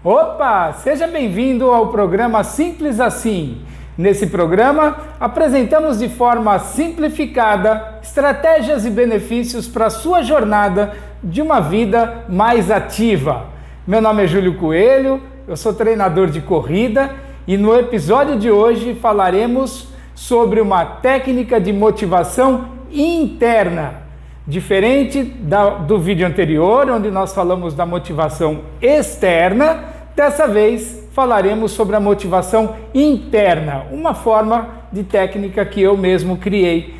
Opa, seja bem-vindo ao programa Simples Assim. Nesse programa, apresentamos de forma simplificada estratégias e benefícios para a sua jornada de uma vida mais ativa. Meu nome é Júlio Coelho, eu sou treinador de corrida e no episódio de hoje falaremos sobre uma técnica de motivação interna. Diferente do vídeo anterior, onde nós falamos da motivação externa, dessa vez falaremos sobre a motivação interna, uma forma de técnica que eu mesmo criei.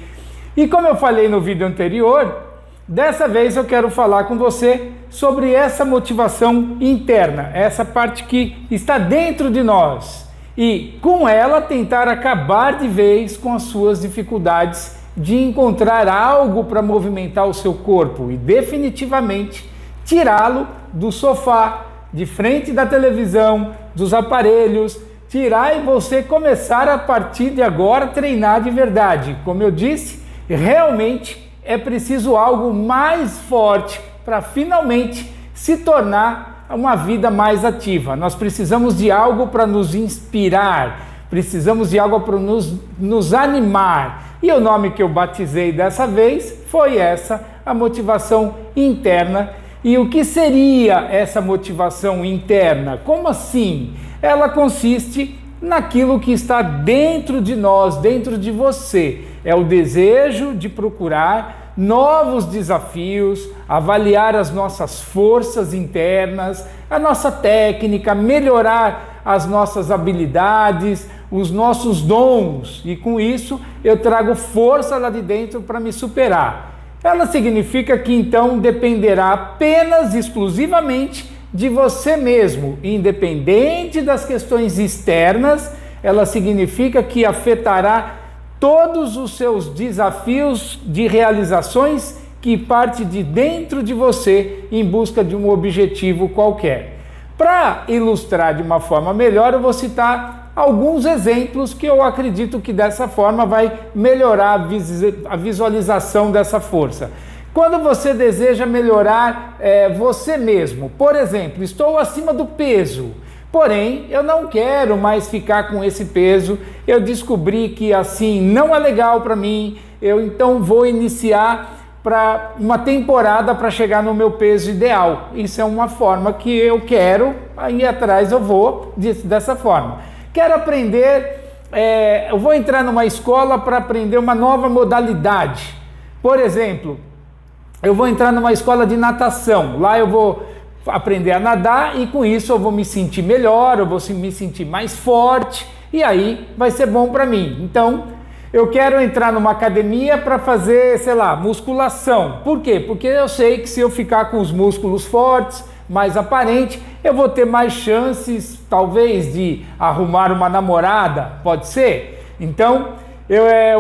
E como eu falei no vídeo anterior, dessa vez eu quero falar com você sobre essa motivação interna, essa parte que está dentro de nós, e com ela tentar acabar de vez com as suas dificuldades de encontrar algo para movimentar o seu corpo e definitivamente tirá-lo do sofá, de frente da televisão, dos aparelhos, tirar e você começar a partir de agora a treinar de verdade. Como eu disse, realmente é preciso algo mais forte para finalmente se tornar uma vida mais ativa. Nós precisamos de algo para nos inspirar, precisamos de algo para nos animar. E o nome que eu batizei dessa vez foi a motivação interna. E o que seria essa motivação interna? Como assim? Ela consiste naquilo que está dentro de nós, dentro de você. É o desejo de procurar novos desafios, avaliar as nossas forças internas, a nossa técnica, melhorar as nossas habilidades, os nossos dons, e com isso eu trago força lá de dentro para me superar. Ela significa que então dependerá apenas, exclusivamente de você mesmo, independente das questões externas. Ela significa que afetará todos os seus desafios de realizações que parte de dentro de você em busca de um objetivo qualquer. Para ilustrar de uma forma melhor, eu vou citar alguns exemplos que eu acredito que dessa forma vai melhorar a visualização dessa força. Quando você deseja melhorar você mesmo, por exemplo, estou acima do peso, porém eu não quero mais ficar com esse peso, eu descobri que assim não é legal para mim, eu então vou iniciar para uma temporada para chegar no meu peso ideal. Isso é uma forma que eu quero, aí atrás eu vou dessa forma. Quero aprender, eu vou entrar numa escola para aprender uma nova modalidade. Por exemplo, eu vou entrar numa escola de natação. Lá eu vou aprender a nadar e com isso eu vou me sentir melhor, eu vou me sentir mais forte e aí vai ser bom para mim. Então, eu quero entrar numa academia para fazer, musculação. Por quê? Porque eu sei que se eu ficar com os músculos fortes, mais aparente, eu vou ter mais chances, talvez, de arrumar uma namorada, pode ser? Então,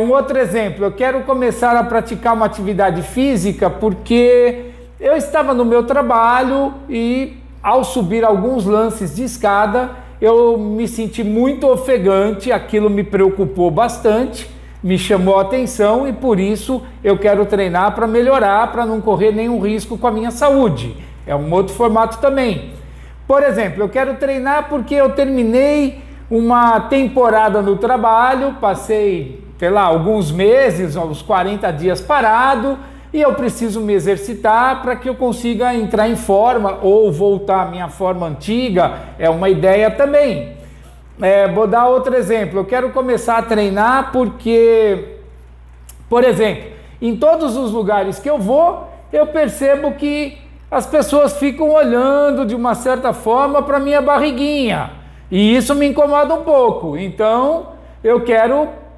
um outro exemplo, eu quero começar a praticar uma atividade física porque eu estava no meu trabalho e ao subir alguns lances de escada, eu me senti muito ofegante, aquilo me preocupou bastante, me chamou a atenção e por isso eu quero treinar para melhorar, para não correr nenhum risco com a minha saúde. É um outro formato também. Por exemplo, eu quero treinar porque eu terminei uma temporada no trabalho, passei, alguns meses, uns 40 dias parado, e eu preciso me exercitar para que eu consiga entrar em forma ou voltar à minha forma antiga, é uma ideia também. Vou dar outro exemplo, eu quero começar a treinar porque, por exemplo, em todos os lugares que eu vou, eu percebo que as pessoas ficam olhando de uma certa forma para minha barriguinha e isso me incomoda um pouco, então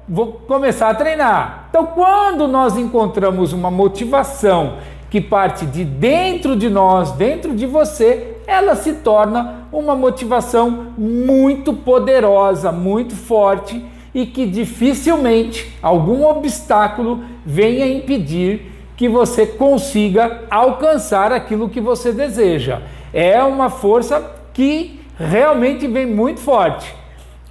vou começar a treinar. Então quando nós encontramos uma motivação que parte de dentro de nós, dentro de você, ela se torna uma motivação muito poderosa, muito forte e que dificilmente algum obstáculo venha impedir que você consiga alcançar aquilo que você deseja. É uma força que realmente vem muito forte.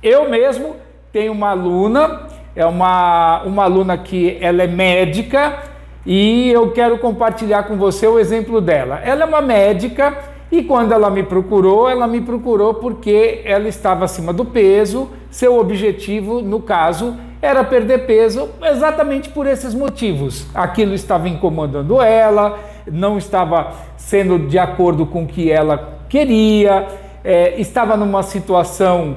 Eu mesmo tenho uma aluna, uma aluna que ela é médica e eu quero compartilhar com você o exemplo dela. Ela é uma médica E quando ela me procurou porque ela estava acima do peso. Seu objetivo, no caso, era perder peso exatamente por esses motivos. Aquilo estava incomodando ela, não estava sendo de acordo com o que ela queria, estava numa situação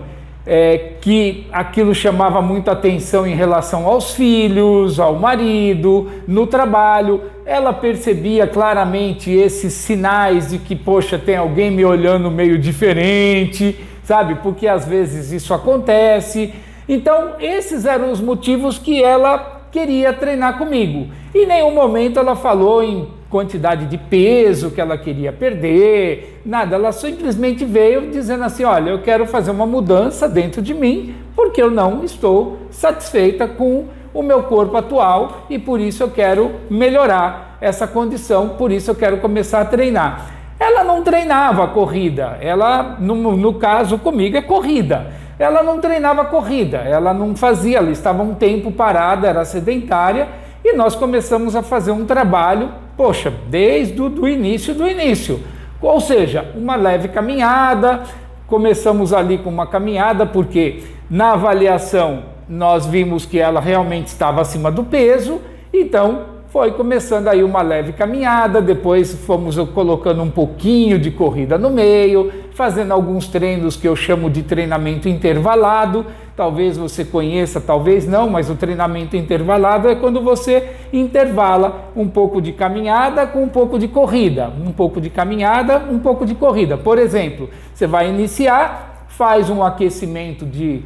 que aquilo chamava muita atenção em relação aos filhos, ao marido, no trabalho. Ela percebia claramente esses sinais de que, poxa, tem alguém me olhando meio diferente, sabe? Porque às vezes isso acontece. Então, esses eram os motivos que ela queria treinar comigo. Em nenhum momento ela falou em quantidade de peso que ela queria perder, nada. Ela simplesmente veio dizendo assim: olha, eu quero fazer uma mudança dentro de mim, porque eu não estou satisfeita com o meu corpo atual e por isso eu quero melhorar essa condição, por isso eu quero começar a treinar. Ela não treinava corrida, ela, no caso comigo, é corrida. Ela não treinava corrida, ela não fazia, ela estava um tempo parada, era sedentária, e nós começamos a fazer um trabalho, poxa, desde o início. Ou seja, uma leve caminhada. Começamos ali com uma caminhada, porque na avaliação nós vimos que ela realmente estava acima do peso, então foi começando aí uma leve caminhada, depois fomos colocando um pouquinho de corrida no meio, fazendo alguns treinos que eu chamo de treinamento intervalado. Talvez você conheça, talvez não, mas o treinamento intervalado é quando você intervala um pouco de caminhada com um pouco de corrida, um pouco de caminhada, um pouco de corrida. Por exemplo, você vai iniciar, faz um aquecimento de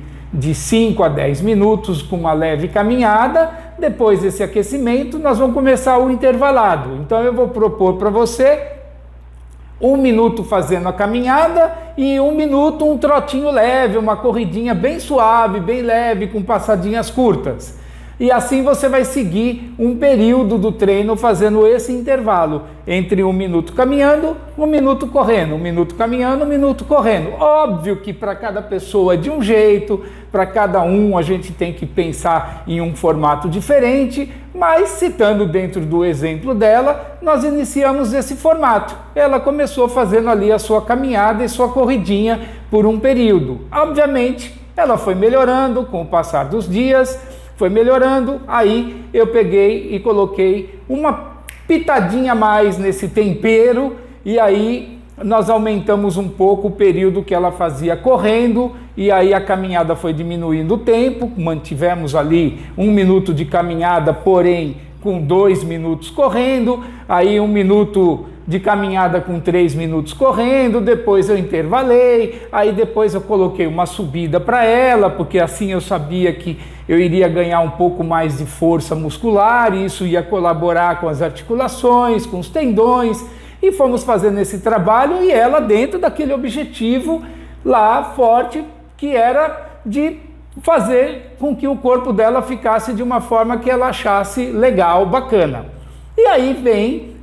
5 a 10 minutos com uma leve caminhada. Depois desse aquecimento, nós vamos começar o intervalado. Então eu vou propor para você 1 minuto fazendo a caminhada e 1 minuto um trotinho leve, uma corridinha bem suave, bem leve, com passadinhas curtas. E assim você vai seguir um período do treino fazendo esse intervalo entre 1 minuto caminhando, 1 minuto correndo, 1 minuto caminhando, 1 minuto correndo. Óbvio que para cada pessoa é de um jeito, para cada um a gente tem que pensar em um formato diferente, mas citando dentro do exemplo dela, nós iniciamos esse formato. Ela começou fazendo ali a sua caminhada e sua corridinha por um período. Obviamente, ela foi melhorando com o passar dos dias, foi melhorando, aí eu peguei e coloquei uma pitadinha a mais nesse tempero, e aí nós aumentamos um pouco o período que ela fazia correndo, e aí a caminhada foi diminuindo o tempo, mantivemos ali 1 minuto de caminhada, porém com 2 minutos correndo, aí 1 minuto de caminhada com 3 minutos correndo, depois eu intervalei, aí depois eu coloquei uma subida para ela, porque assim eu sabia que eu iria ganhar um pouco mais de força muscular, e isso ia colaborar com as articulações, com os tendões, e fomos fazendo esse trabalho, e ela dentro daquele objetivo lá forte, que era de fazer com que o corpo dela ficasse de uma forma que ela achasse legal, bacana. E aí vem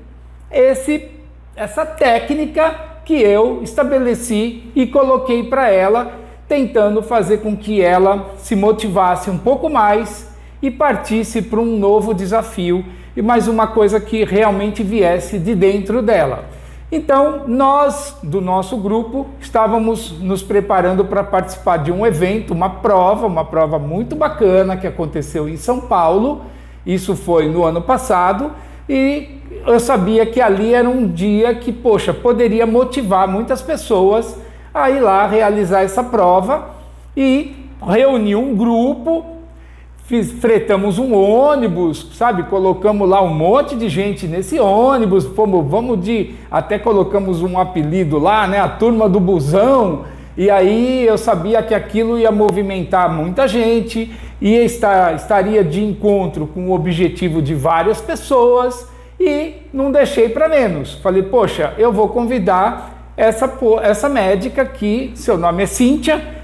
essa técnica que eu estabeleci e coloquei para ela, tentando fazer com que ela se motivasse um pouco mais e partisse para um novo desafio, e mais uma coisa que realmente viesse de dentro dela. Então, nós, do nosso grupo, estávamos nos preparando para participar de um evento, uma prova muito bacana que aconteceu em São Paulo. Isso foi no ano passado, e eu sabia que ali era um dia que, poxa, poderia motivar muitas pessoas a ir lá realizar essa prova, e reuni um grupo, fretamos um ônibus, sabe, colocamos lá um monte de gente nesse ônibus, até colocamos um apelido lá, né, a turma do busão, e aí eu sabia que aquilo ia movimentar muita gente, estaria de encontro com o objetivo de várias pessoas, e não deixei para menos. Falei, poxa, eu vou convidar essa médica que seu nome é Cíntia,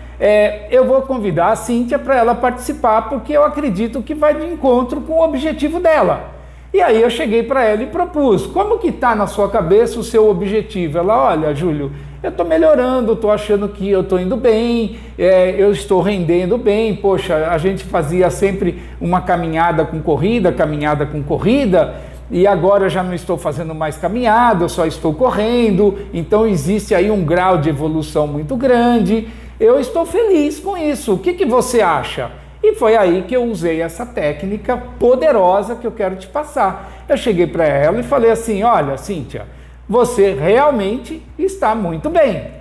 eu vou convidar a Cíntia para ela participar, porque eu acredito que vai de encontro com o objetivo dela. E aí eu cheguei para ela e propus, como que está na sua cabeça o seu objetivo? Ela, olha, Júlio, eu estou melhorando, estou achando que eu estou indo bem, eu estou rendendo bem, poxa, a gente fazia sempre uma caminhada com corrida, e agora eu já não estou fazendo mais caminhada, eu só estou correndo, então existe aí um grau de evolução muito grande. Eu estou feliz com isso, o que você acha? E foi aí que eu usei essa técnica poderosa que eu quero te passar. Eu cheguei para ela e falei assim: olha, Cíntia, você realmente está muito bem.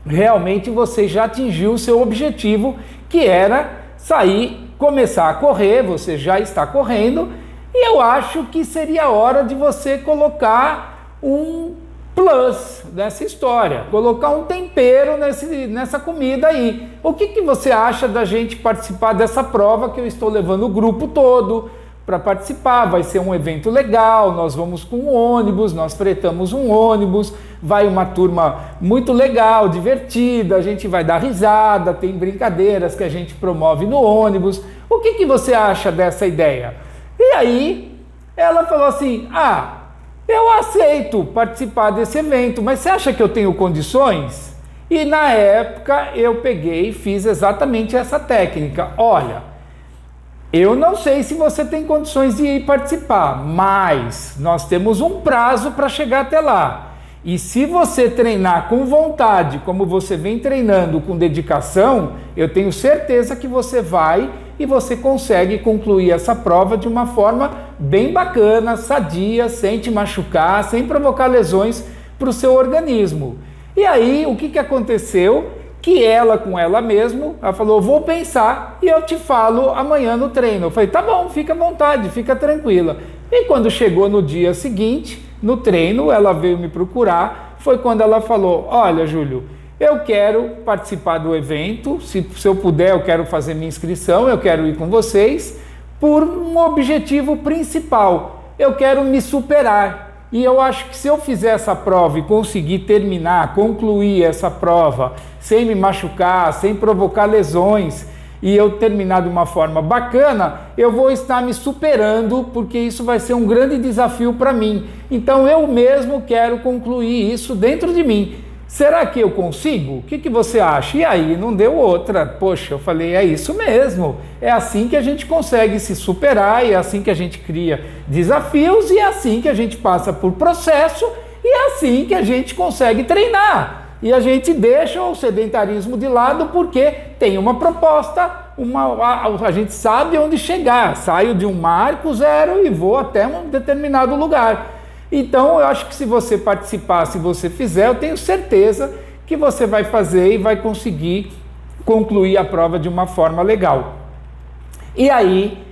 Realmente você já atingiu o seu objetivo, que era sair, começar a correr, você já está correndo, e eu acho que seria hora de você colocar um plus nessa história, colocar um tempero nessa comida aí. O que você acha da gente participar dessa prova que eu estou levando o grupo todo para participar? Vai ser um evento legal, nós vamos com um ônibus, nós fretamos um ônibus, vai uma turma muito legal, divertida, a gente vai dar risada, tem brincadeiras que a gente promove no ônibus. O que você acha dessa ideia? E aí ela falou assim: eu aceito participar desse evento, mas você acha que eu tenho condições? E na época eu peguei e fiz exatamente essa técnica. Olha, eu não sei se você tem condições de ir participar, mas nós temos um prazo para chegar até lá. E se você treinar com vontade, como você vem treinando com dedicação, eu tenho certeza que você vai e você consegue concluir essa prova de uma forma bem bacana, sadia, sem te machucar, sem provocar lesões para o seu organismo. E aí, o que aconteceu? Que ela, com ela mesma, ela falou: vou pensar e eu te falo amanhã no treino. Eu falei: tá bom, fica à vontade, fica tranquila. E quando chegou no dia seguinte, no treino, ela veio me procurar, foi quando ela falou: olha, Júlio, eu quero participar do evento, se eu puder, eu quero fazer minha inscrição, eu quero ir com vocês, por um objetivo principal, eu quero me superar. E eu acho que se eu fizer essa prova e conseguir terminar, concluir essa prova, sem me machucar, sem provocar lesões, e eu terminar de uma forma bacana, eu vou estar me superando, porque isso vai ser um grande desafio para mim. Então eu mesmo quero concluir isso dentro de mim. Será que eu consigo? O que você acha? E aí não deu outra. Poxa, eu falei: é isso mesmo. É assim que a gente consegue se superar, é assim que a gente cria desafios, e é assim que a gente passa por processo, e é assim que a gente consegue treinar. E a gente deixa o sedentarismo de lado porque tem uma proposta, a gente sabe onde chegar. Saio de um marco zero e vou até um determinado lugar. Então, eu acho que se você participar, se você fizer, eu tenho certeza que você vai fazer e vai conseguir concluir a prova de uma forma legal. E aí,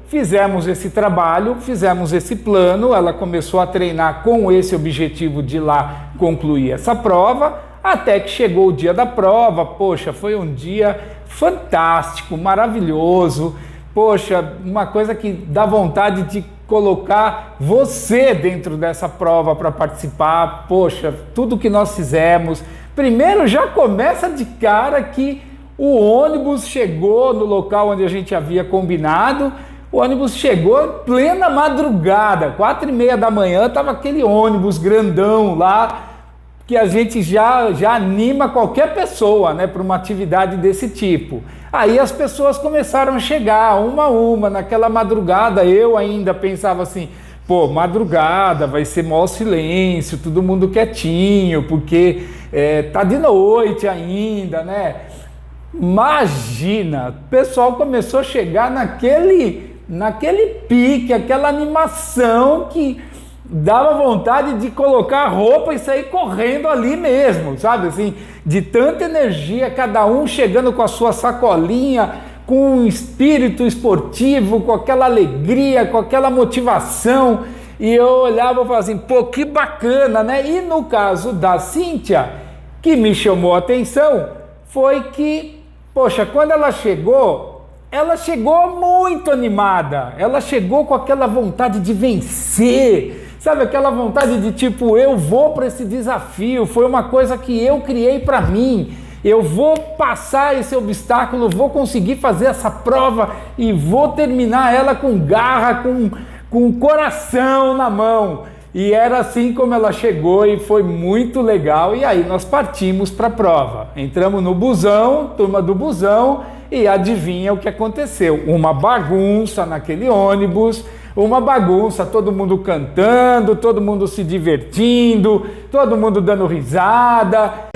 fizemos esse trabalho, fizemos esse plano, ela começou a treinar com esse objetivo de ir lá concluir essa prova, até que chegou o dia da prova. Poxa, foi um dia fantástico, maravilhoso. Poxa, uma coisa que dá vontade de colocar você dentro dessa prova para participar. Poxa, tudo que nós fizemos. Primeiro já começa de cara que o ônibus chegou no local onde a gente havia combinado. O ônibus chegou em plena madrugada, 4h30 da manhã, estava aquele ônibus grandão lá, que a gente já anima qualquer pessoa, né, para uma atividade desse tipo. Aí as pessoas começaram a chegar, uma a uma, naquela madrugada. Eu ainda pensava assim: pô, madrugada, vai ser maior silêncio, todo mundo quietinho, porque tá de noite ainda, né? Imagina, o pessoal começou a chegar naquele pique, aquela animação que dava vontade de colocar a roupa e sair correndo ali mesmo, sabe assim, de tanta energia, cada um chegando com a sua sacolinha, com um espírito esportivo, com aquela alegria, com aquela motivação. E eu olhava e falava assim: pô, que bacana, né? E no caso da Cíntia, que me chamou a atenção, foi que, poxa, quando ela chegou muito animada, ela chegou com aquela vontade de vencer, sabe, aquela vontade de tipo: eu vou para esse desafio, foi uma coisa que eu criei para mim, eu vou passar esse obstáculo, vou conseguir fazer essa prova e vou terminar ela com garra, com o coração na mão. E era assim como ela chegou e foi muito legal. E aí nós partimos para a prova, entramos no busão, turma do busão, e adivinha o que aconteceu? Uma bagunça naquele ônibus. uma bagunça, todo mundo cantando, todo mundo se divertindo, todo mundo dando risada.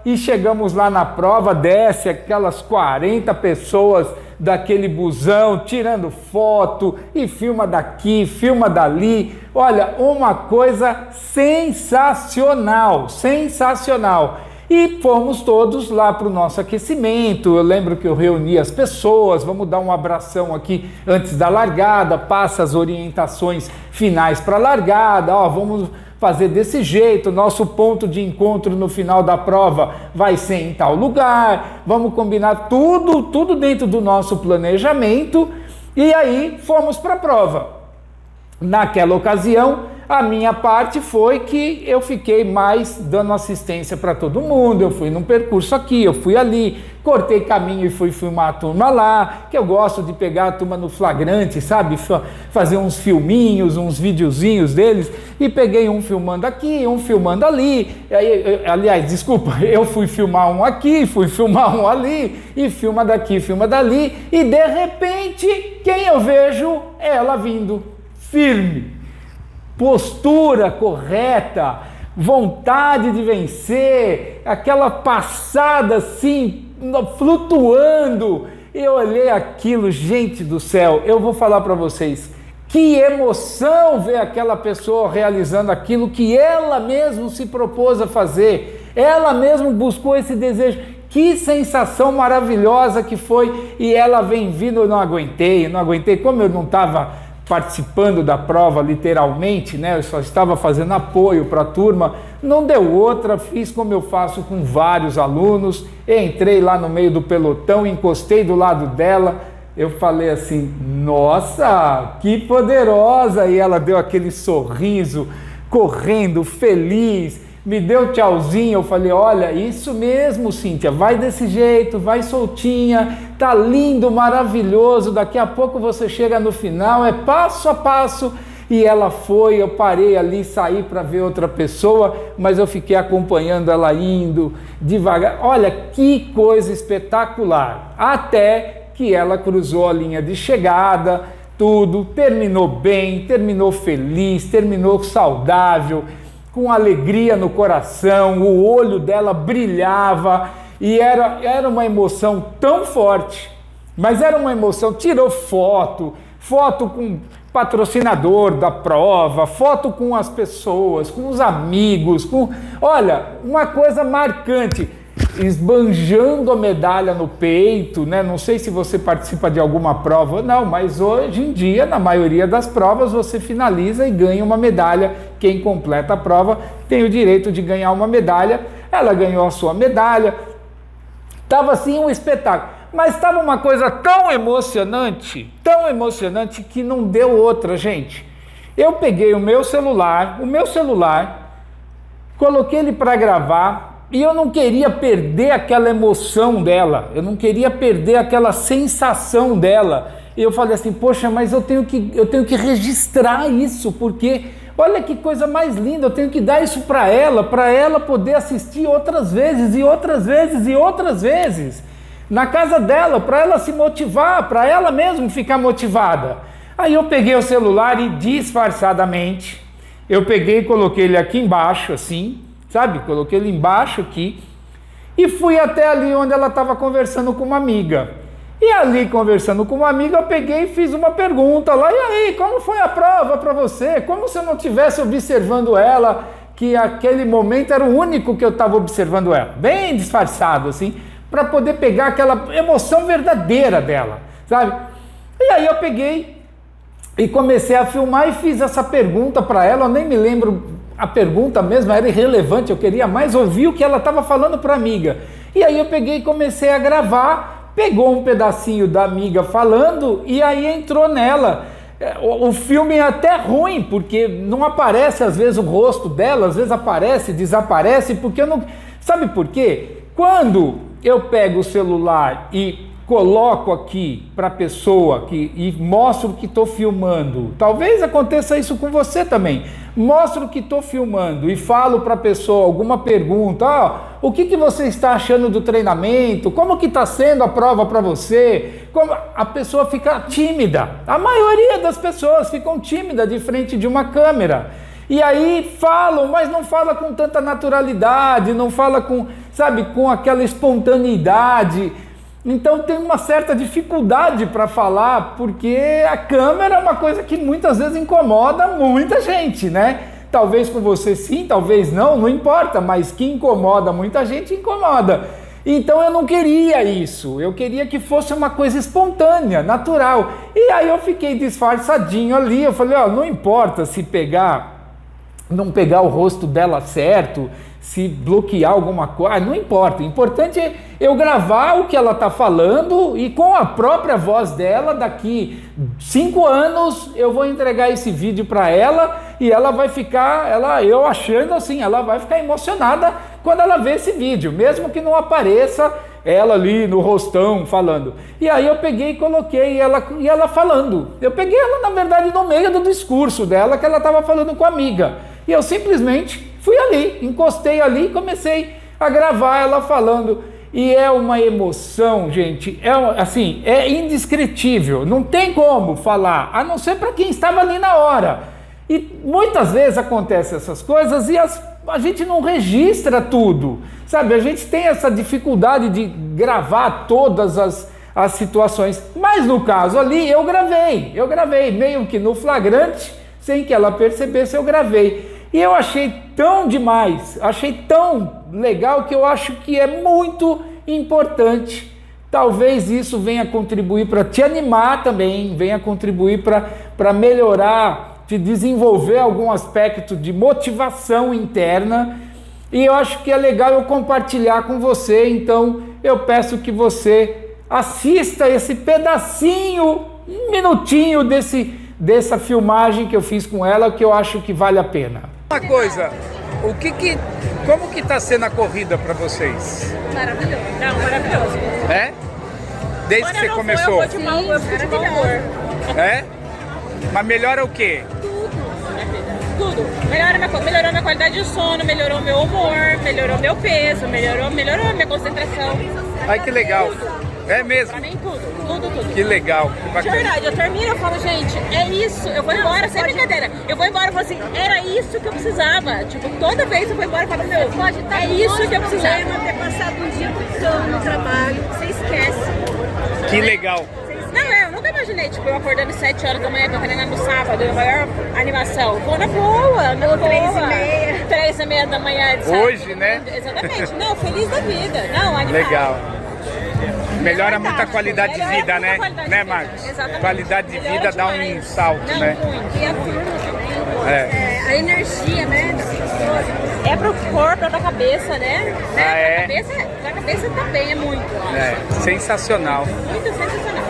E chegamos lá na prova, desce aquelas 40 pessoas daquele busão, tirando foto, e filma daqui, filma dali. Olha, uma coisa sensacional, sensacional. E fomos todos lá para o nosso aquecimento. Eu lembro que eu reuni as pessoas, vamos dar um abração aqui antes da largada, passa as orientações finais para a largada, ó, vamos fazer desse jeito, nosso ponto de encontro no final da prova vai ser em tal lugar, vamos combinar tudo dentro do nosso planejamento, e aí fomos para a prova. Naquela ocasião, a minha parte foi que eu fiquei mais dando assistência para todo mundo, eu fui num percurso aqui, eu fui ali, cortei caminho e fui filmar a turma lá, que eu gosto de pegar a turma no flagrante, sabe, fazer uns filminhos, uns videozinhos deles, e peguei um filmando aqui, um filmando ali, aliás, desculpa, eu fui filmar um aqui, fui filmar um ali, e filma daqui, filma dali, e de repente, quem eu vejo? Ela vindo, firme, postura correta, vontade de vencer, aquela passada assim, flutuando. Eu olhei aquilo, gente do céu, eu vou falar para vocês, que emoção ver aquela pessoa realizando aquilo que ela mesma se propôs a fazer, ela mesma buscou esse desejo. Que sensação maravilhosa que foi, e ela vem vindo, eu não aguentei, como eu não estava participando da prova literalmente, né? Eu só estava fazendo apoio para a turma, não deu outra, fiz como eu faço com vários alunos, entrei lá no meio do pelotão, encostei do lado dela, eu falei assim, nossa, que poderosa, e ela deu aquele sorriso, correndo, feliz, me deu tchauzinho, eu falei, olha, isso mesmo, Cíntia, vai desse jeito, vai soltinha, tá lindo, maravilhoso, daqui a pouco você chega no final, é passo a passo, e ela foi, eu parei ali, saí para ver outra pessoa, mas eu fiquei acompanhando ela indo, devagar, olha, que coisa espetacular, até que ela cruzou a linha de chegada, tudo, terminou bem, terminou feliz, terminou saudável, com alegria no coração, o olho dela brilhava e era uma emoção tão forte, mas era uma emoção, tirou foto com patrocinador da prova, foto com as pessoas, com os amigos, olha, uma coisa marcante, esbanjando a medalha no peito, né? Não sei se você participa de alguma prova ou não, mas hoje em dia, na maioria das provas, você finaliza e ganha uma medalha. Quem completa a prova tem o direito de ganhar uma medalha. Ela ganhou a sua medalha. Estava assim um espetáculo, mas estava uma coisa tão emocionante que não deu outra, gente. Eu peguei o meu celular, coloquei ele para gravar, e eu não queria perder aquela emoção dela, eu não queria perder aquela sensação dela. E eu falei assim, poxa, mas eu tenho que registrar isso, porque olha que coisa mais linda, eu tenho que dar isso para ela poder assistir outras vezes, e outras vezes, e outras vezes, na casa dela, para ela se motivar, para ela mesma ficar motivada. Aí eu peguei o celular e disfarçadamente, eu peguei e coloquei ele aqui embaixo, assim, sabe? Coloquei ele embaixo aqui e fui até ali onde ela estava conversando com uma amiga. E ali, conversando com uma amiga, eu peguei e fiz uma pergunta lá, e aí, como foi a prova para você? Como se eu não estivesse observando ela, que aquele momento era o único que eu estava observando ela, bem disfarçado assim, para poder pegar aquela emoção verdadeira dela, sabe? E aí eu peguei e comecei a filmar e fiz essa pergunta para ela, eu nem me lembro. A pergunta mesmo era irrelevante, eu queria mais ouvir o que ela estava falando para a amiga. E aí eu peguei e comecei a gravar pegou um pedacinho da amiga falando e aí entrou nela. O filme é até ruim, porque não aparece às vezes o rosto dela, às vezes aparece, desaparece, porque eu não... Sabe por quê? Quando eu pego o celular e coloco aqui para a pessoa e mostro que estou filmando, talvez aconteça isso com você também, mostro que estou filmando e falo para a pessoa alguma pergunta, o que você está achando do treinamento, como que está sendo a prova para você, a pessoa fica tímida, a maioria das pessoas ficam tímidas de frente de uma câmera, e aí falam, mas não fala com tanta naturalidade, não fala com, sabe, com aquela espontaneidade. Então tem uma certa dificuldade para falar, porque a câmera é uma coisa que muitas vezes incomoda muita gente, né? Talvez com você sim, talvez não importa, mas que incomoda muita gente, incomoda. Então eu não queria isso, eu queria que fosse uma coisa espontânea, natural. E aí eu fiquei disfarçadinho ali, eu falei, não importa se não pegar o rosto dela certo, se bloquear alguma coisa, não importa. O importante é eu gravar o que ela está falando e com a própria voz dela, daqui 5 anos eu vou entregar esse vídeo para ela e ela vai ficar, eu achando assim, ela vai ficar emocionada quando ela vê esse vídeo, mesmo que não apareça ela ali no rostão falando. E aí eu peguei e coloquei ela falando. Eu peguei ela, na verdade, no meio do discurso dela, que ela estava falando com a amiga. E eu simplesmente fui ali, encostei ali e comecei a gravar ela falando. E é uma emoção, gente, é indescritível, não tem como falar, a não ser para quem estava ali na hora. E muitas vezes acontecem essas coisas e a gente não registra tudo, sabe? A gente tem essa dificuldade de gravar todas as situações, mas no caso ali eu gravei, meio que no flagrante, sem que ela percebesse, eu gravei. E eu achei tão demais, achei tão legal que eu acho que é muito importante. Talvez isso venha contribuir para te animar também, venha contribuir para melhorar, te desenvolver algum aspecto de motivação interna. E eu acho que é legal eu compartilhar com você, então eu peço que você assista esse pedacinho, um minutinho dessa filmagem que eu fiz com ela, que eu acho que vale a pena. Uma coisa, como que está sendo a corrida para vocês? Maravilhoso. Não, maravilhoso. É? Desde que você começou? Eu fui de mau humor. É? Mas melhora o quê? Tudo. Melhorou minha qualidade de sono, melhorou meu humor, melhorou meu peso, melhorou minha concentração. Ai, que legal. É mesmo? Pra mim, tudo. Que legal. Que De bacana. verdade, eu termino e falo, gente, é isso, eu vou embora, sem brincadeira. Eu vou embora e falo assim, era isso que eu precisava. Tipo, toda vez eu vou embora e falo, meu, pode estar é isso que eu precisava. ter passado um dia buscando no trabalho, você esquece. Que legal. Não, eu nunca imaginei, tipo, eu acordando 7 horas da manhã pra treinar no sábado, a maior animação. Vou na boa, na boa. 3h30. 3h30 da manhã de sábado. Hoje, né? Exatamente. Não, feliz da vida. Não, animado. Legal. Melhora muito a Fantástico. qualidade de Melhora vida, muito a né? qualidade Né, de vida. Marcos? Exatamente. Qualidade de Melhora vida dá um demais. salto, Não, né? muito. E a turma também, É. a energia, né, das pessoas. É pro corpo, é pra cabeça, né? Ah, é? Pra cabeça também é muito. Eu acho. É, sensacional. Muito sensacional.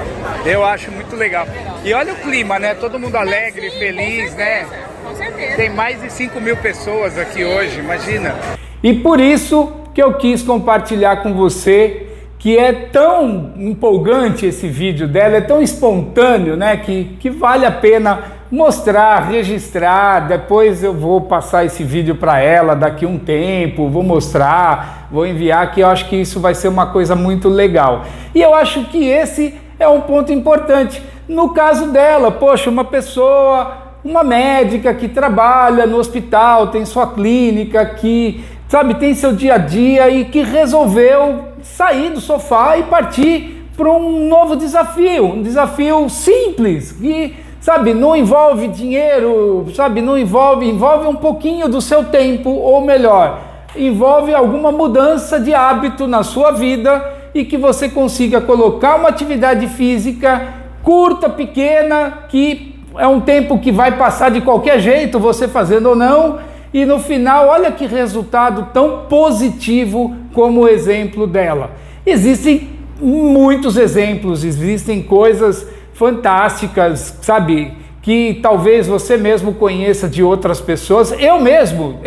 Eu acho muito legal. E olha o clima, né? Todo mundo alegre, Sim, feliz, com né? certeza, com certeza. Tem mais de 5.000 pessoas aqui hoje, imagina. E por isso que eu quis compartilhar com você que é tão empolgante esse vídeo dela, é tão espontâneo, né? Que vale a pena mostrar, registrar. Depois eu vou passar esse vídeo para ela daqui a um tempo, vou mostrar, vou enviar, que eu acho que isso vai ser uma coisa muito legal. E eu acho que esse é um ponto importante. No caso dela, poxa, uma pessoa, uma médica que trabalha no hospital, tem sua clínica, que, sabe, tem seu dia a dia e que resolveu sair do sofá e partir para um novo desafio, um desafio simples, que, sabe, não envolve dinheiro, sabe, não envolve um pouquinho do seu tempo, ou melhor, envolve alguma mudança de hábito na sua vida e que você consiga colocar uma atividade física curta, pequena, que é um tempo que vai passar de qualquer jeito, você fazendo ou não, e no final, olha que resultado tão positivo como o exemplo dela. Existem muitos exemplos, existem coisas fantásticas, sabe, que talvez você mesmo conheça de outras pessoas. Eu mesmo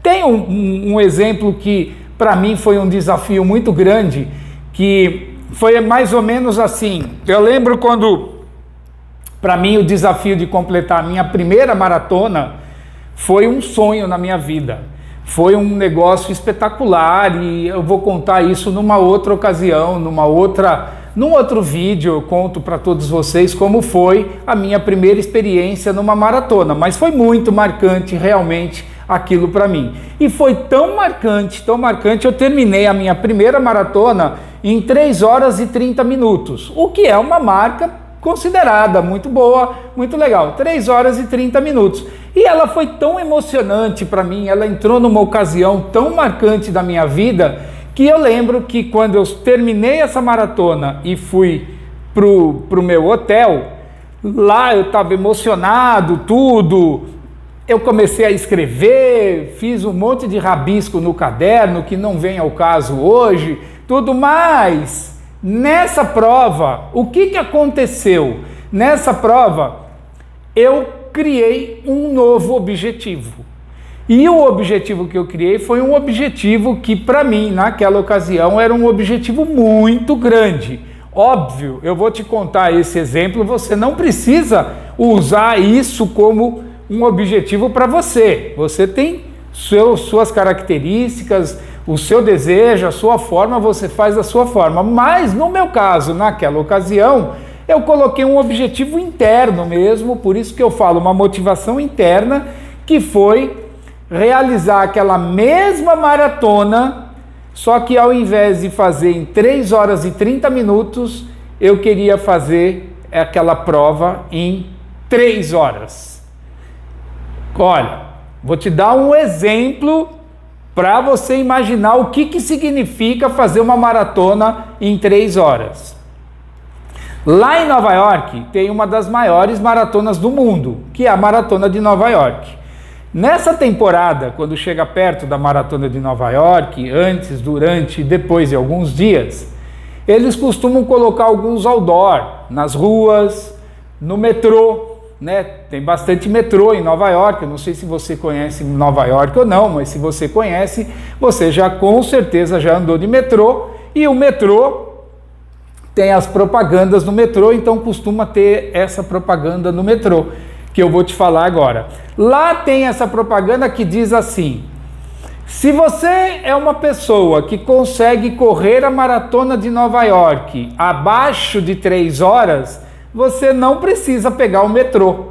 tenho um exemplo que para mim foi um desafio muito grande, que foi mais ou menos assim. Eu lembro quando, para mim, o desafio de completar a minha primeira maratona foi um sonho na minha vida. Foi um negócio espetacular e eu vou contar isso numa outra ocasião, num outro vídeo. Eu conto para todos vocês como foi a minha primeira experiência numa maratona, mas foi muito marcante realmente aquilo para mim. E foi tão marcante, eu terminei a minha primeira maratona em 3 horas e 30 minutos, o que é uma marca considerada muito boa, muito legal, 3 horas e 30 minutos. E ela foi tão emocionante para mim, ela entrou numa ocasião tão marcante da minha vida, que eu lembro que quando eu terminei essa maratona e fui pro meu hotel, lá eu estava emocionado, tudo. Eu comecei a escrever, fiz um monte de rabisco no caderno, que não vem ao caso hoje, tudo mais. Nessa prova, o que aconteceu? Nessa prova, eu criei um novo objetivo. E o objetivo que eu criei foi um objetivo que, para mim, naquela ocasião, era um objetivo muito grande. Óbvio, eu vou te contar esse exemplo, você não precisa usar isso como um objetivo para você. Você tem suas características, o seu desejo, a sua forma, você faz da sua forma. Mas, no meu caso, naquela ocasião, eu coloquei um objetivo interno mesmo, por isso que eu falo uma motivação interna, que foi realizar aquela mesma maratona, só que ao invés de fazer em 3 horas e 30 minutos, eu queria fazer aquela prova em 3 horas. Olha, vou te dar um exemplo para você imaginar o que significa fazer uma maratona em 3 horas. Lá em Nova York tem uma das maiores maratonas do mundo, que é a Maratona de Nova York. Nessa temporada, quando chega perto da Maratona de Nova York, antes, durante e depois de alguns dias, eles costumam colocar alguns outdoor nas ruas, no metrô, né? Tem bastante metrô em Nova York. Eu não sei se você conhece Nova York ou não, mas se você conhece, você já com certeza já andou de metrô, e o metrô tem as propagandas no metrô, então costuma ter essa propaganda no metrô, que eu vou te falar agora. Lá tem essa propaganda que diz assim: se você é uma pessoa que consegue correr a Maratona de Nova York abaixo de 3 horas, você não precisa pegar o metrô.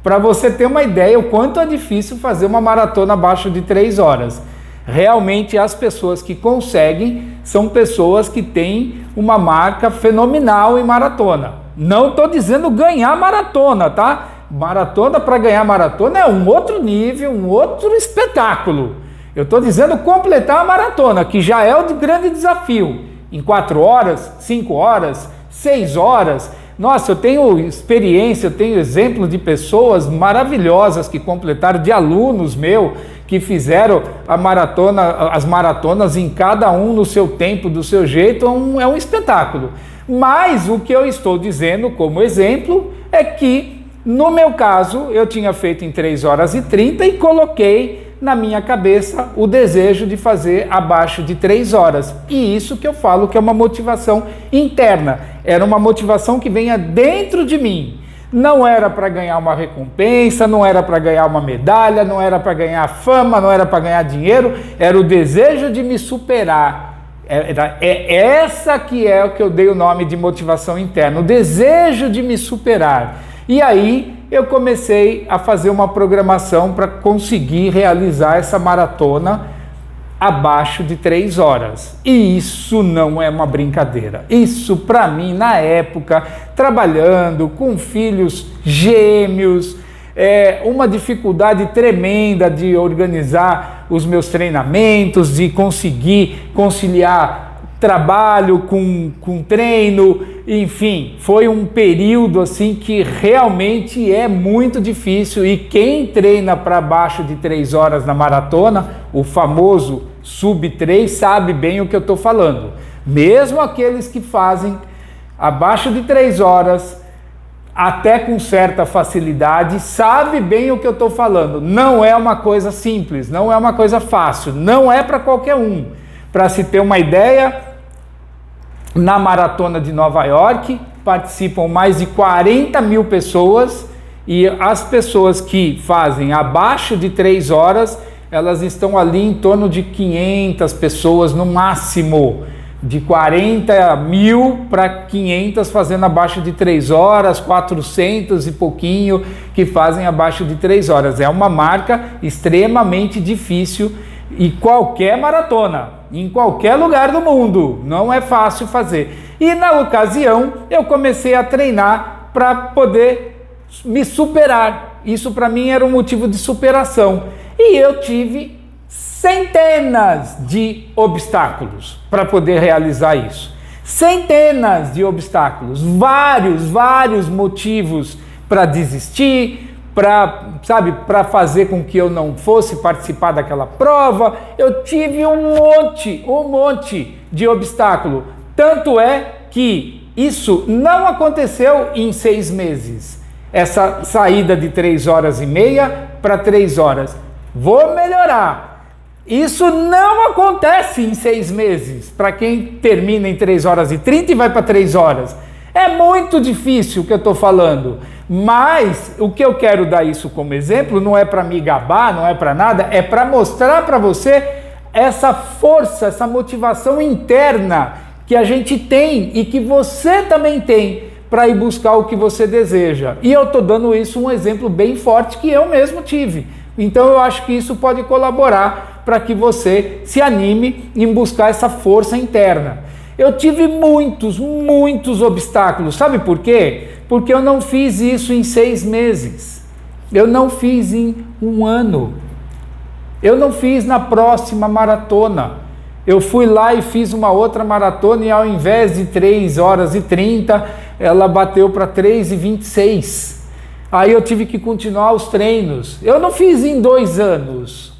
Para você ter uma ideia o quanto é difícil fazer uma maratona abaixo de 3 horas. Realmente as pessoas que conseguem são pessoas que têm uma marca fenomenal em maratona. Não estou dizendo ganhar maratona, tá? Maratona, para ganhar maratona é um outro nível, um outro espetáculo. Eu estou dizendo completar a maratona, que já é o grande desafio. Em 4 horas, 5 horas, 6 horas. Nossa, eu tenho experiência, eu tenho exemplos de pessoas maravilhosas que completaram, de alunos meus, que fizeram a maratona, as maratonas em cada um no seu tempo, do seu jeito. É um espetáculo. Mas o que eu estou dizendo como exemplo é que, no meu caso, eu tinha feito em 3 horas e 30 e coloquei na minha cabeça o desejo de fazer abaixo de 3 horas. E isso que eu falo que é uma motivação interna. Era uma motivação que venha dentro de mim. Não era para ganhar uma recompensa, não era para ganhar uma medalha, não era para ganhar fama, não era para ganhar dinheiro. Era o desejo de me superar. É essa que é o que eu dei o nome de motivação interna. O desejo de me superar. E aí eu comecei a fazer uma programação para conseguir realizar essa maratona abaixo de 3 horas. E isso não é uma brincadeira. Isso, para mim, na época, trabalhando com filhos gêmeos, uma dificuldade tremenda de organizar os meus treinamentos, de conseguir conciliar trabalho com treino, enfim, foi um período assim que realmente é muito difícil, e quem treina para baixo de 3 horas na maratona, o famoso sub 3, sabe bem o que eu estou falando. Mesmo aqueles que fazem abaixo de 3 horas, até com certa facilidade, sabe bem o que eu estou falando. Não é uma coisa simples, não é uma coisa fácil, não é para qualquer um. Para se ter uma ideia, na Maratona de Nova York participam mais de 40 mil pessoas, e as pessoas que fazem abaixo de 3 horas, elas estão ali em torno de 500 pessoas no máximo, de 40 mil para 500 fazendo abaixo de 3 horas, 400 e pouquinho que fazem abaixo de 3 horas. É uma marca extremamente difícil, e qualquer maratona, em qualquer lugar do mundo, não é fácil fazer. E na ocasião eu comecei a treinar para poder me superar. Isso para mim era um motivo de superação. E eu tive centenas de obstáculos para poder realizar isso. Centenas de obstáculos, vários motivos para desistir, para fazer com que eu não fosse participar daquela prova. Eu tive um monte de obstáculo. Tanto é que isso não aconteceu em 6 meses. Essa saída de 3 horas e meia para 3 horas. Vou melhorar. Isso não acontece em 6 meses. Para quem termina em 3 horas e 30 e vai para 3 horas. É muito difícil o que eu estou falando. Mas o que eu quero dar isso como exemplo não é para me gabar, não é para nada, é para mostrar para você essa força, essa motivação interna que a gente tem e que você também tem para ir buscar o que você deseja. E eu estou dando isso um exemplo bem forte que eu mesmo tive. Então eu acho que isso pode colaborar para que você se anime em buscar essa força interna. Eu tive muitos obstáculos. Sabe por quê? Porque eu não fiz isso em 6 meses. Eu não fiz em 1 ano. Eu não fiz na próxima maratona. Eu fui lá e fiz uma outra maratona e ao invés de 3 horas e 30, ela bateu para 3:26. Aí eu tive que continuar os treinos. Eu não fiz em 2 anos.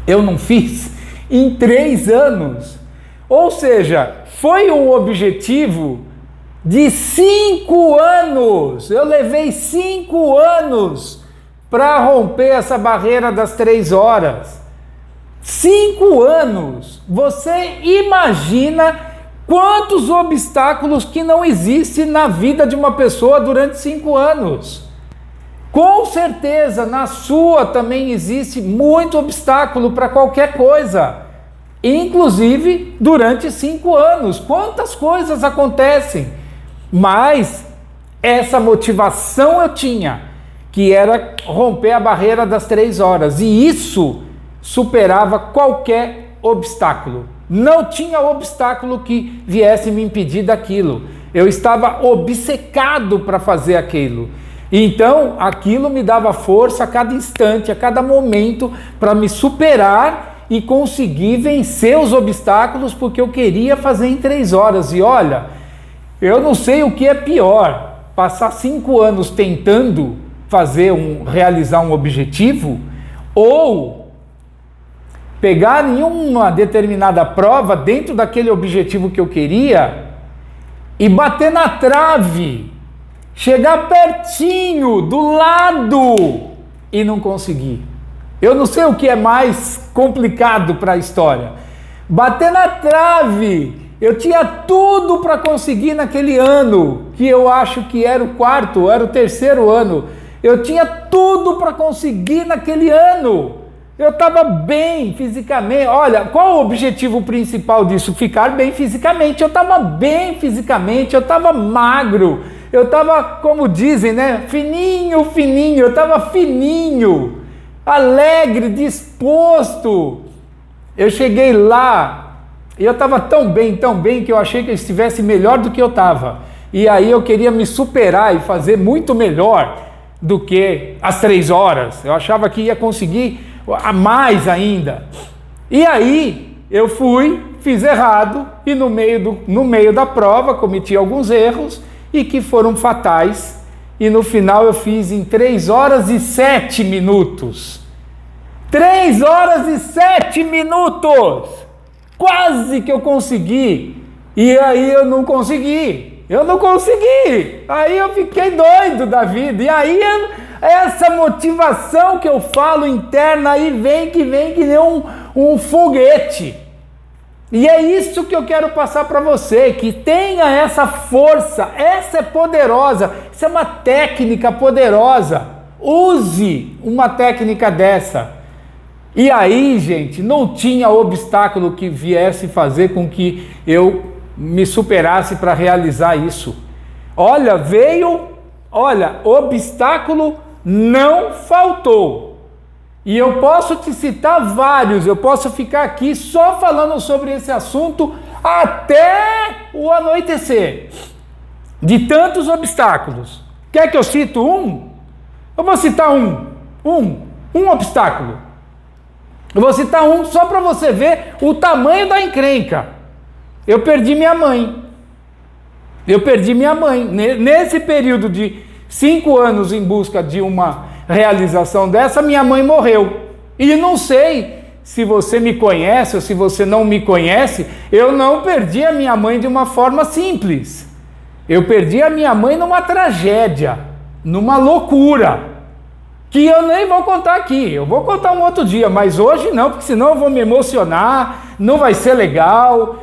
Eu não fiz em 3 anos. Ou seja, foi um objetivo de 5 anos. Eu levei 5 anos para romper essa barreira das 3 horas. 5 anos. Você imagina quantos obstáculos que não existem na vida de uma pessoa durante 5 anos. Com certeza, na sua também existe muito obstáculo para qualquer coisa. Inclusive durante 5 anos. Quantas coisas acontecem? Mas essa motivação eu tinha, que era romper a barreira das 3 horas. E isso superava qualquer obstáculo. Não tinha obstáculo que viesse me impedir daquilo. Eu estava obcecado para fazer aquilo. Então, aquilo me dava força a cada instante, a cada momento, para me superar e conseguir vencer os obstáculos, porque eu queria fazer em 3 horas. E olha, eu não sei o que é pior, passar 5 anos tentando realizar um objetivo, ou pegar em uma determinada prova dentro daquele objetivo que eu queria e bater na trave, chegar pertinho, do lado e não conseguir. Eu não sei o que é mais complicado para a história. Bater na trave. Eu tinha tudo para conseguir naquele ano, que eu acho que era o 4º, era o 3º ano. Eu tinha tudo para conseguir naquele ano. Eu estava bem fisicamente. Olha, qual o objetivo principal disso? Ficar bem fisicamente. Eu estava bem fisicamente, eu estava magro. Eu estava, como dizem, né? Fininho. Eu estava fininho, alegre, disposto. Eu cheguei lá e eu estava tão bem, que eu achei que eu estivesse melhor do que eu estava. E aí eu queria me superar e fazer muito melhor do que as 3 horas. Eu achava que ia conseguir a mais ainda. E aí eu fiz errado e no meio da prova cometi alguns erros e que foram fatais. E no final eu fiz em 3 horas e 7 minutos. 3 horas e 7 minutos! quase que eu consegui, e aí eu não consegui, aí eu fiquei doido da vida, e aí essa motivação que eu falo interna aí vem que nem um foguete. E é isso que eu quero passar para você, que tenha essa força, essa é poderosa, isso é uma técnica poderosa, use uma técnica dessa. E aí, gente, não tinha obstáculo que viesse fazer com que eu me superasse para realizar isso. Olha, obstáculo não faltou. E eu posso te citar vários, eu posso ficar aqui só falando sobre esse assunto até o anoitecer, de tantos obstáculos. Quer que eu cite um? Eu vou citar um obstáculo. Eu vou citar um só para você ver o tamanho da encrenca. Eu perdi minha mãe. Nesse período de 5 anos em busca de uma realização dessa, minha mãe morreu. E não sei se você me conhece ou se você não me conhece, eu não perdi a minha mãe de uma forma simples. Eu perdi a minha mãe numa tragédia, numa loucura, que eu nem vou contar aqui, eu vou contar um outro dia, mas hoje não, porque senão eu vou me emocionar, não vai ser legal,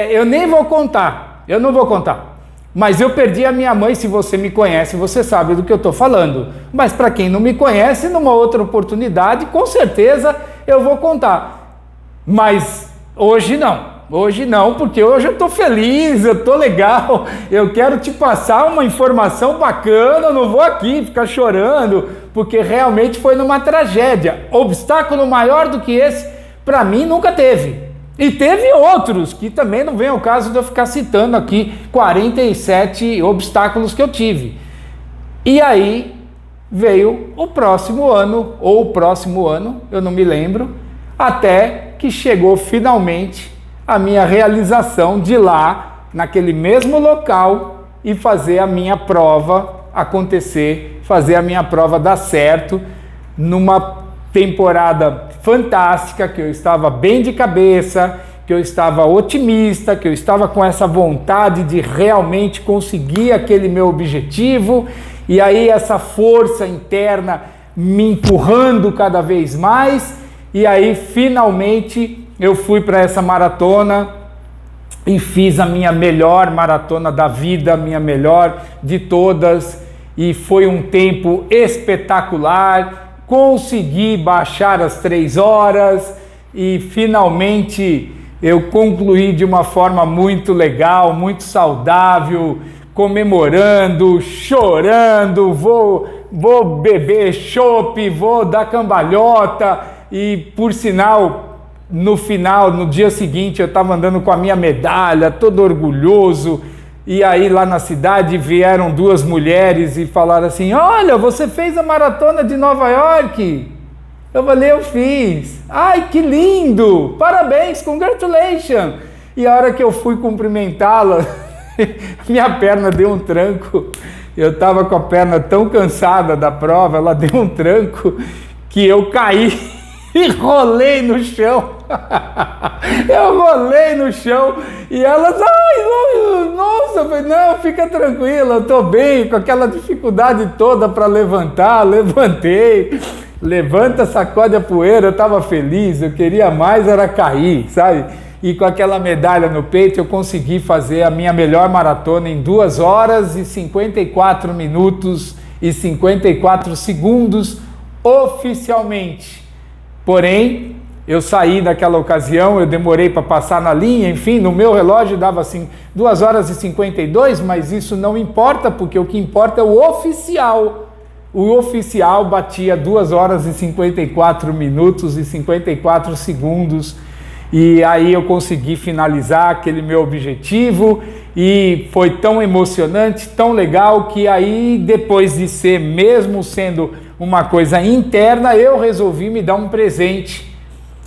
eu nem vou contar, eu não vou contar. Mas eu perdi a minha mãe, se você me conhece, você sabe do que eu estou falando. Mas para quem não me conhece, numa outra oportunidade, com certeza eu vou contar. Mas hoje não, porque hoje eu estou feliz, eu estou legal, eu quero te passar uma informação bacana, eu não vou aqui ficar chorando, porque realmente foi numa tragédia. Obstáculo maior do que esse, para mim, nunca teve. E teve outros, que também não vem ao caso de eu ficar citando aqui 47 obstáculos que eu tive. E aí veio o próximo ano, eu não me lembro, até que chegou finalmente a minha realização de ir lá, naquele mesmo local, e fazer a minha prova acontecer, fazer a minha prova dar certo, numa temporada fantástica, que eu estava bem de cabeça, que eu estava otimista, que eu estava com essa vontade de realmente conseguir aquele meu objetivo, e aí essa força interna me empurrando cada vez mais, e aí finalmente eu fui para essa maratona e fiz a minha melhor maratona da vida, a minha melhor de todas, e foi um tempo espetacular. Consegui baixar as 3 horas e finalmente eu concluí de uma forma muito legal, muito saudável, comemorando, chorando, vou beber chopp, vou dar cambalhota, e por sinal, no dia seguinte eu estava andando com a minha medalha, todo orgulhoso. E aí lá na cidade vieram 2 mulheres e falaram assim: olha, você fez a maratona de Nova York? Eu falei: eu fiz. Ai, que lindo! Parabéns, congratulations! E a hora que eu fui cumprimentá-la, minha perna deu um tranco. Eu estava com a perna tão cansada da prova, ela deu um tranco que eu caí e rolei no chão. Eu rolei no chão e elas, ai, nossa, eu falei: não, fica tranquila, eu tô bem, com aquela dificuldade toda para levantar, levantei, levanta, sacode a poeira, eu tava feliz, eu queria mais era cair, sabe? E com aquela medalha no peito eu consegui fazer a minha melhor maratona em 2 horas e 54 minutos e 54 segundos oficialmente. Porém, eu saí daquela ocasião, eu demorei para passar na linha, enfim, no meu relógio dava assim 2 horas e 52, mas isso não importa, porque o que importa é o oficial. O oficial batia 2 horas e 54 minutos e 54 segundos, e aí eu consegui finalizar aquele meu objetivo, e foi tão emocionante, tão legal, que aí depois de ser, mesmo sendo uma coisa interna, eu resolvi me dar um presente.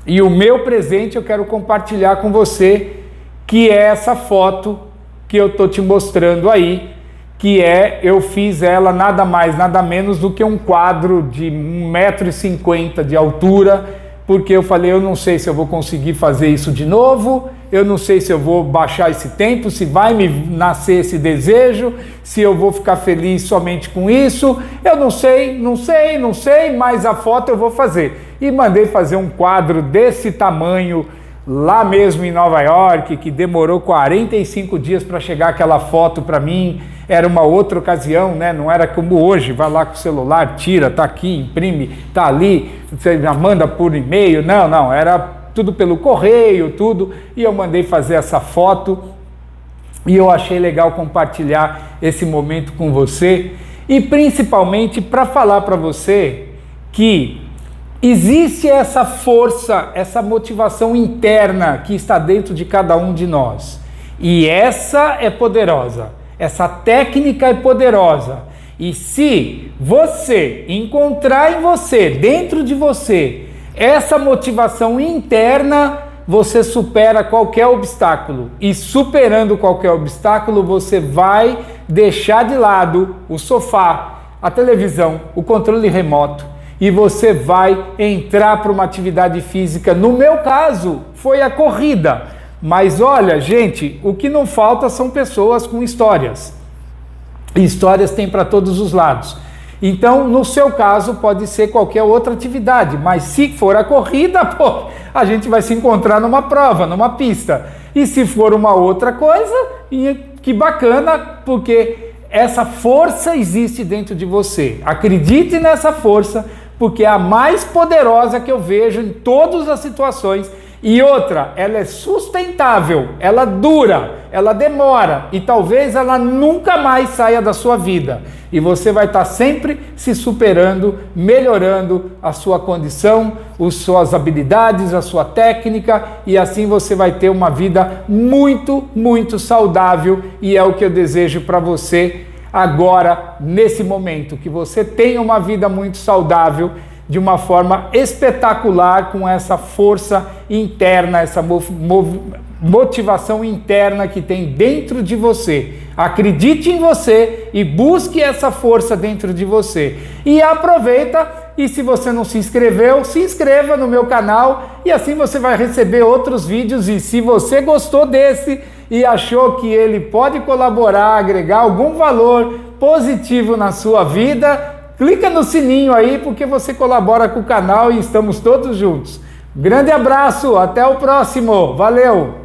E o meu presente eu quero compartilhar com você, que é essa foto que eu tô te mostrando aí, que eu fiz ela nada mais, nada menos do que um quadro de 1,50 m de altura, porque eu falei, eu não sei se eu vou conseguir fazer isso de novo, eu não sei se eu vou baixar esse tempo, se vai me nascer esse desejo, se eu vou ficar feliz somente com isso, eu não sei, mas a foto eu vou fazer. E mandei fazer um quadro desse tamanho, lá mesmo em Nova York, que demorou 45 dias para chegar aquela foto para mim. Era uma outra ocasião, né? Não era como hoje, vai lá com o celular, tira, tá aqui, imprime, tá ali, você já manda por e-mail. Não, era tudo pelo correio, tudo, e eu mandei fazer essa foto, e eu achei legal compartilhar esse momento com você, e principalmente para falar para você que existe essa força, essa motivação interna que está dentro de cada um de nós. E essa é poderosa, essa técnica é poderosa. E se você encontrar em você, dentro de você, essa motivação interna, você supera qualquer obstáculo. E superando qualquer obstáculo, você vai deixar de lado o sofá, a televisão, o controle remoto, e você vai entrar para uma atividade física. No meu caso, foi a corrida. Mas olha, gente, o que não falta são pessoas com histórias. E histórias tem para todos os lados. Então, no seu caso, pode ser qualquer outra atividade. Mas se for a corrida, a gente vai se encontrar numa prova, numa pista. E se for uma outra coisa, que bacana, porque essa força existe dentro de você. Acredite nessa força, porque é a mais poderosa que eu vejo em todas as situações. E outra, ela é sustentável, ela dura, ela demora e talvez ela nunca mais saia da sua vida. E você vai estar sempre se superando, melhorando a sua condição, as suas habilidades, a sua técnica, e assim você vai ter uma vida muito, muito saudável, e é o que eu desejo para você agora, nesse momento, que você tenha uma vida muito saudável, de uma forma espetacular, com essa força interna, essa motivação interna que tem dentro de você. Acredite em você e busque essa força dentro de você. E aproveita, e se você não se inscreveu, se inscreva no meu canal, e assim você vai receber outros vídeos. E se você gostou desse e achou que ele pode colaborar, agregar algum valor positivo na sua vida, clica no sininho aí, porque você colabora com o canal e estamos todos juntos. Grande abraço, até o próximo, valeu!